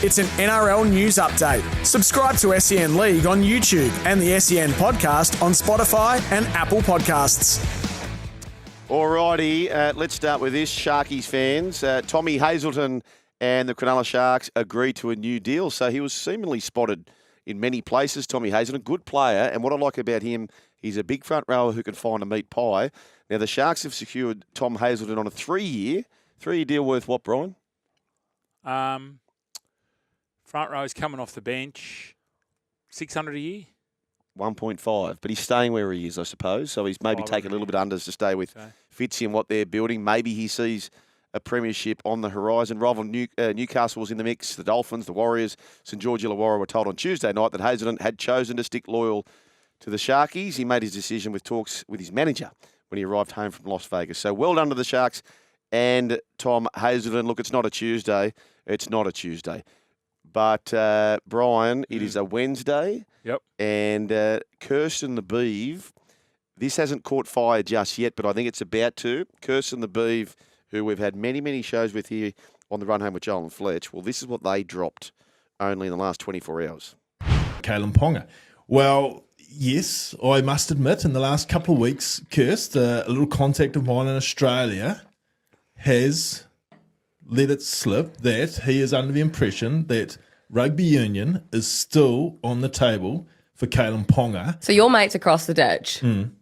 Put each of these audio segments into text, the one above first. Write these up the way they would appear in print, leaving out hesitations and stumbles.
It's an NRL news update. Subscribe to SEN League on YouTube and the SEN podcast on Spotify and Apple Podcasts. Alrighty, let's start with this. Sharkies fans, Tommy Hazelton and the Cronulla Sharks agreed to a new deal. So he was seemingly spotted in many places, Tommy Hazelton, good player. And what I like about him, he's a big front rower who can find a meat pie. Now, the Sharks have secured Tom Hazelton on a three-year deal worth what, Brian? Front row's coming off the bench, 600 a year? 1.5, but he's staying where he is, I suppose. So he's maybe taking a little bit unders to stay with Fitzy and what they're building. Maybe he sees a premiership on the horizon. Rival Newcastle was in the mix. The Dolphins, the Warriors, St George Illawarra were told on Tuesday night that Hazelton had chosen to stick loyal to the Sharkies. He made his decision with talks with his manager when he arrived home from Las Vegas. So well done to the Sharks and Tom Hazelton. Look, it's not a Tuesday. It's not a Tuesday. But, Brian, it is a Wednesday. Yep. And Kirsten the Beeve, this hasn't caught fire just yet, but I think it's about to. Kirsten the Beeve, who we've had many, many shows with here on the Run Home with Joel and Fletch, well, this is what they dropped only in the last 24 hours. Kalyn Ponga. Well, yes, I must admit, in the last couple of weeks, Kirst, a little contact of mine in Australia has let it slip that he is under the impression that rugby union is still on the table for Kalyn Ponga. So your mates across the ditch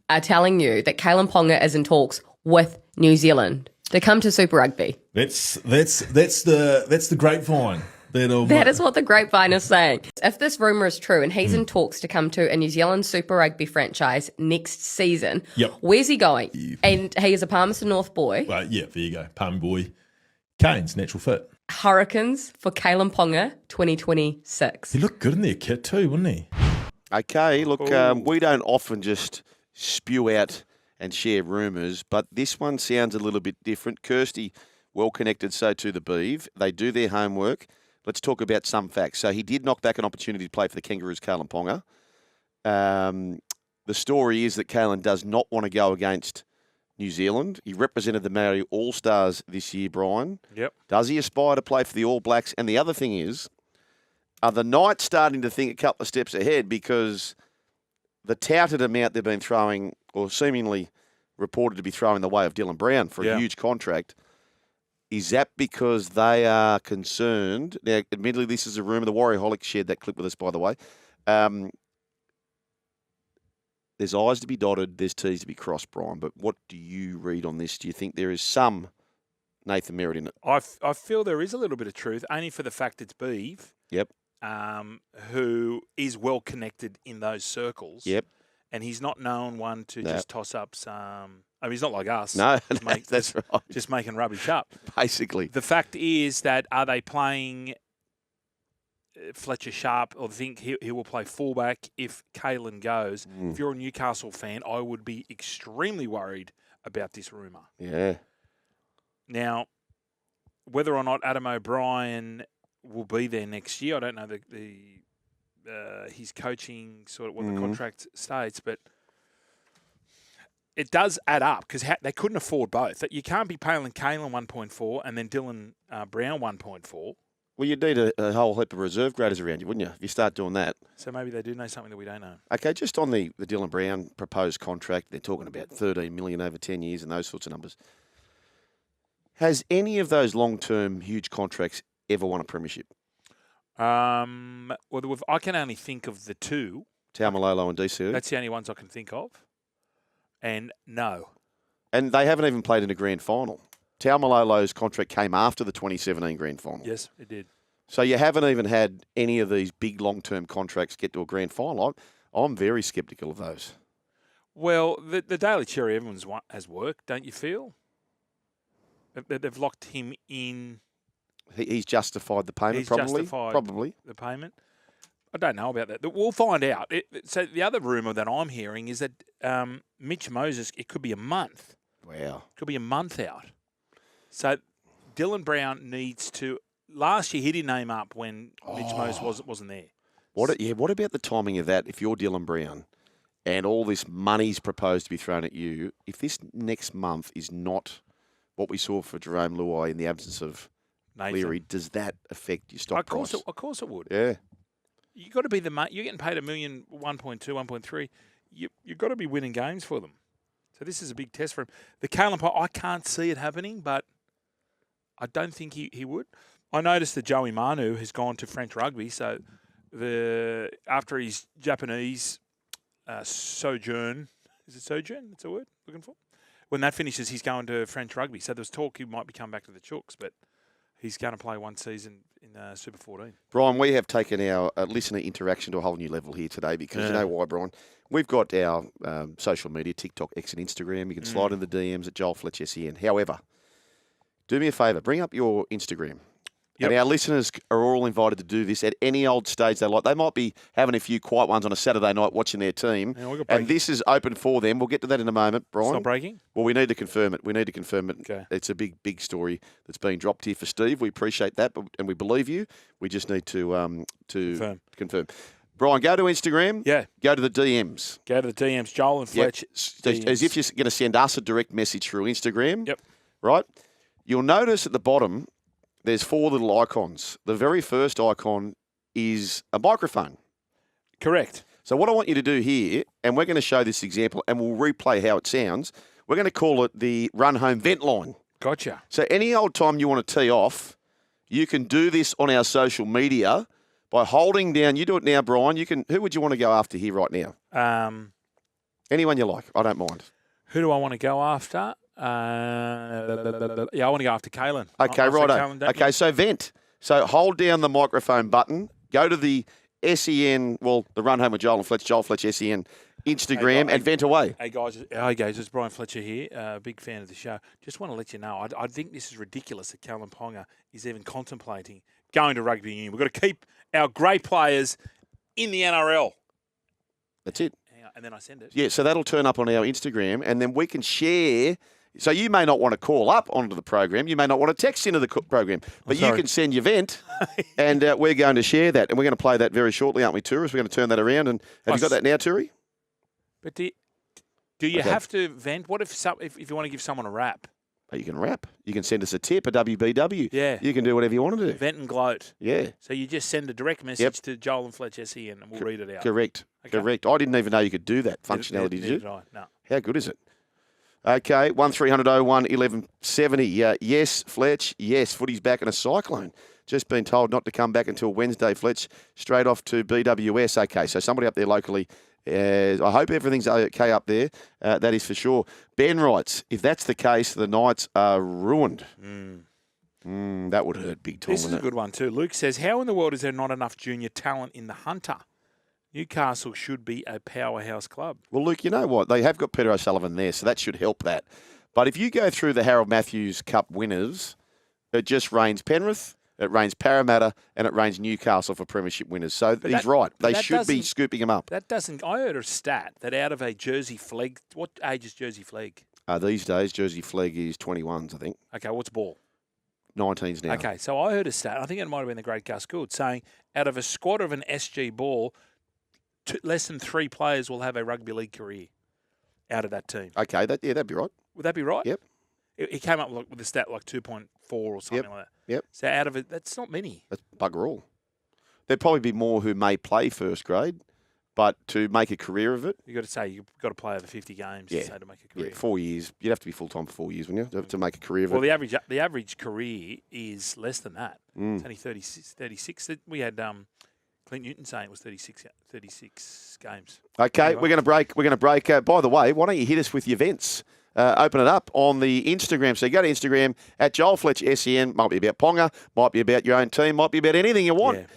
are telling you that Kalyn Ponga is in talks with New Zealand to come to Super Rugby. That's the grapevine. That is what the grapevine is saying. If this rumour is true and he's in talks to come to a New Zealand Super Rugby franchise next season, where's he going? And he is a Palmerston North boy. Well, yeah, there you go. Palm boy. Canes, natural fit. Hurricanes for Kalyn Ponga 2026. He looked good in their kit too, wouldn't he? Okay, look, we don't often just spew out and share rumours, but this one sounds a little bit different. Kirsty, well connected, so to the Beeve. They do their homework. Let's talk about some facts. So he did knock back an opportunity to play for the Kangaroos, Kalyn Ponga. The story is that Kalyn does not want to go against New Zealand. He represented the Maori All-Stars this year, Brian. Yep. Does he aspire to play for the All Blacks? And the other thing is, are the Knights starting to think a couple of steps ahead because the touted amount they've been throwing, or seemingly reported to be throwing the way of Dylan Brown for a huge contract, is that because they are concerned? Now, admittedly, this is a rumour. The Warriorholic shared that clip with us, by the way. There's I's to be dotted, there's T's to be crossed, Brian. But what do you read on this? Do you think there is some Nathan merit in it? I feel there is a little bit of truth, only for the fact it's Beeve. Yep. Who is well connected in those circles. Yep. And he's not known one to just toss up some. I mean, he's not like us. No, that's right. Just making rubbish up. Basically. The fact is that are they playing Fletcher Sharp, or think he will play fullback if Kalyn goes? If you're a Newcastle fan, I would be extremely worried about this rumour. Yeah. Now, whether or not Adam O'Brien will be there next year, I don't know his coaching sort of what the contract states, but it does add up because they couldn't afford both. You can't be paying Kalyn 1.4 and then Dylan Brown 1.4. Well, you'd need a whole heap of reserve graders around you, wouldn't you, if you start doing that? So maybe they do know something that we don't know. Okay, just on the Dylan Brown proposed contract, they're talking about $13 million over 10 years and those sorts of numbers. Has any of those long-term huge contracts ever won a premiership? Well, I can only think of the two. Taumalolo and DC. That's the only ones I can think of. And no. And they haven't even played in a grand final. Taumalolo's contract came after the 2017 grand final. Yes, it did. So you haven't even had any of these big long-term contracts get to a grand final. I'm very sceptical of those. Well, the Daily Cherry Evans one has worked, don't you feel? They've locked him in. He's justified the payment, He's probably. justified Probably. the payment. I don't know about that. We'll find out. So the other rumour that I'm hearing is that Mitch Moses, it could be a month. Wow. Could be a month out. So Dylan Brown needs to. Last year he didn't name up when Mitch Moses wasn't there. What about the timing of that? If you're Dylan Brown and all this money's proposed to be thrown at you, if this next month is not what we saw for Jerome Luai in the absence of Nathan. Leary, does that affect your stock price? Of course it would. Yeah. You got to be you're getting paid $1 million, 1.2, 1.3. You've got to be winning games for them. So this is a big test for him. The Kalyn Ponga, I can't see it happening, but I don't think he would. I noticed that Joey Manu has gone to French rugby. So after his Japanese sojourn, is it sojourn? That's a word looking for. When that finishes, he's going to French rugby. So there's talk he might be coming back to the Chooks, but he's going to play one season in Super 14. Brian, we have taken our listener interaction to a whole new level here today because you know why, Brian? We've got our social media, TikTok, X and Instagram. You can slide in the DMs at Joel Fletch SEN. However, do me a favour, bring up your Instagram. Yep. And our listeners are all invited to do this at any old stage they like. They might be having a few quiet ones on a Saturday night watching their team. And this is open for them. We'll get to that in a moment, Brian. It's not breaking? Well, we need to confirm it. Okay. It's a big, big story that's being dropped here for Steve. We appreciate that, and we believe you. We just need to confirm. Brian, go to Instagram. Yeah. Go to the DMs. Go to the DMs. Joel and Fletch. DMs. As if you're going to send us a direct message through Instagram. Yep. Right? You'll notice at the bottom, there's 4 little icons. The very first icon is a microphone. Correct. So what I want you to do here, and we're going to show this example, and we'll replay how it sounds. We're going to call it the run home vent line. Gotcha. So any old time you want to tee off, you can do this on our social media by holding down. You do it now, Brian. Who would you want to go after here right now? Anyone you like. I don't mind. Who do I want to go after? I want to go after Kalyn. Okay, righto. Okay, so vent. So hold down the microphone button. Go to the SEN, the Run Home with Joel and Fletch, Joel Fletch SEN Instagram, and vent away. Hey guys, it's Brian Fletcher here. Big fan of the show. Just want to let you know, I think this is ridiculous that Kalyn Ponga is even contemplating going to rugby union. We've got to keep our great players in the NRL. That's it. And then I send it. Yeah, so that'll turn up on our Instagram, and then we can share. So you may not want to call up onto the program. You may not want to text into the program. But you can send your vent, and we're going to share that. And we're going to play that very shortly, aren't we, Tourist? We're going to turn that around. And have you got that now, Turi? But do you have to vent? What if you want to give someone a rap? Oh, you can rap. You can send us a tip, a WBW. Yeah. You can do whatever you want to do. Vent and gloat. Yeah. So you just send a direct message to Joel and Fletch SEN, and we'll read it out. Correct. Okay. Correct. I didn't even know you could do that functionality, did you? No. How good is it? Okay, 1300 01 1170. Yes, Fletch. Yes, footy's back in a cyclone. Just been told not to come back until Wednesday, Fletch. Straight off to BWS. Okay, so somebody up there locally. I hope everything's okay up there. That is for sure. Ben writes, if that's the case, the Knights are ruined. That would hurt big time. This is a good one too. Luke says, how in the world is there not enough junior talent in the Hunter? Newcastle should be a powerhouse club. Well, Luke, you know what? They have got Peter O'Sullivan there, so that should help that. But if you go through the Harold Matthews Cup winners, it just rains Penrith, it rains Parramatta, and it rains Newcastle for premiership winners. So he's right. They should be scooping them up. That doesn't. I heard a stat that out of a Jersey Flegg, what age is Jersey Flegg? These days, Jersey Flegg is 21s, I think. Okay, what's ball? 19s now. Okay, so I heard a stat. I think it might have been the great Gus Gould saying out of a squad of an SG ball, less than 3 players will have a rugby league career out of that team. Okay, that'd be right. Would that be right? Yep. He came up with a stat like 2.4 or something like that. Yep. So out of it, that's not many. That's bugger all. There'd probably be more who may play first grade, but to make a career of it. You've got to say you've got to play over 50 games to make a career. Yeah, 4 years. You'd have to be full-time for 4 years, wouldn't you, to make a career of it? Well, the average career is less than that. It's only 36. We had Clint Newton saying it was 36 games. Okay, anyway. we're going to break. By the way, why don't you hit us with your events? Open it up on the Instagram. So you go to Instagram at Joel Fletch SEN. Might be about Ponga, might be about your own team, might be about anything you want. Yeah.